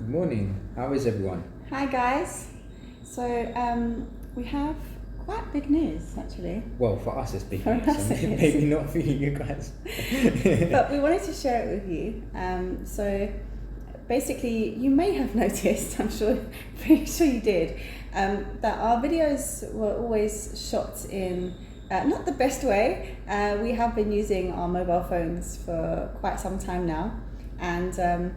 Good morning. How is everyone? Hi guys. So we have quite big news actually. Well, for us it's big For news. us it is. Maybe not for you guys. But we wanted to share it with you. So basically, you may have noticed, pretty sure you did, that our videos were always shot in not the best way. We have been using our mobile phones for quite some time now, and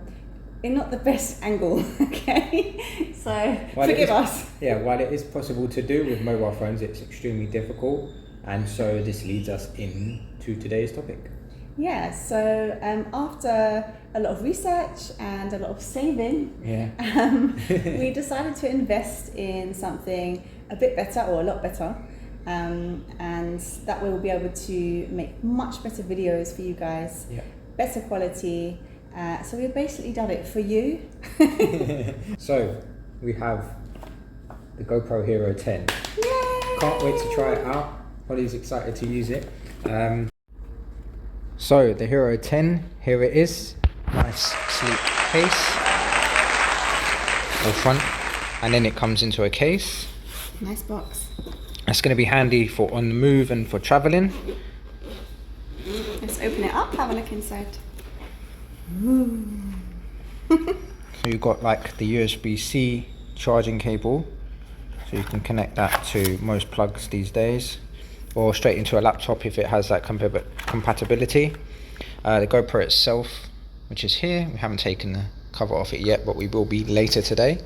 in not the best angle, okay? So forgive us. Yeah, while it is possible to do with mobile phones, it's extremely difficult. And so this leads us into today's topic. Yeah, so after a lot of research and a lot of saving, we decided to invest in something a bit better or a lot better. And that way we'll be able to make much better videos for you guys, better quality. So we've basically done it for you. So we have the GoPro Hero 10. Yay! Can't wait to try it out. Hollie's excited to use it. So the Hero 10, here it is. Nice sleek case. All front, and then it comes into a case. Nice box. That's going to be handy for on the move and for traveling. Let's open it up, have a look inside. So you've got like the USB-C charging cable, so you can connect that to most plugs these days, or straight into a laptop if it has that compatibility. The GoPro itself, which is here, we haven't taken the cover off it yet, but we will be later today.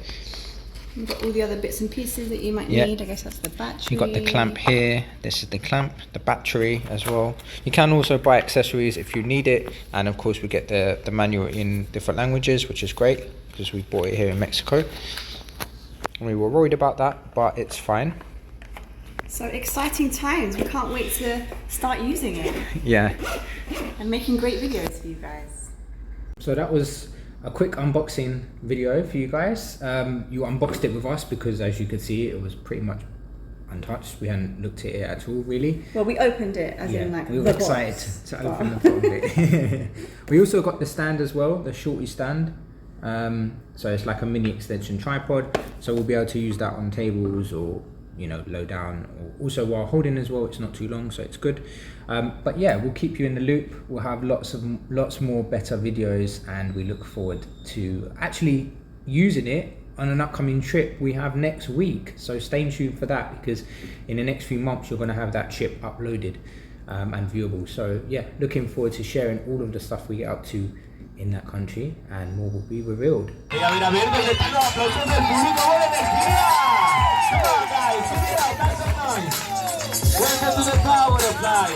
You've got all the other bits and pieces that you might need. I guess that's the battery. You've got the clamp here, this is the clamp, the battery as well. You can also buy accessories if you need it, and of course we get the manual in different languages, which is great because we bought it here in Mexico. And we were worried about that, but it's fine. So exciting times, we can't wait to start using it. Yeah. And making great videos for you guys. So that was a quick unboxing video for you guys. You unboxed it with us because, as you could see, it was pretty much untouched. We hadn't looked at it at all, really. Well, we opened it as in like we were excited to open the front of it. We also got the stand as well, the shorty stand. So it's like a mini extension tripod. So we'll be able to use that on tables or low down, or also while holding as well. It's not too long, so it's good. But yeah, we'll keep you in the loop. We'll have lots more better videos, and we look forward to actually using it on an upcoming trip we have next week. So stay tuned for that, because in the next few months you're going to have that trip uploaded and viewable. So yeah, looking forward to sharing all of the stuff we get up to in that country, and more will be revealed. Welcome to the power of life.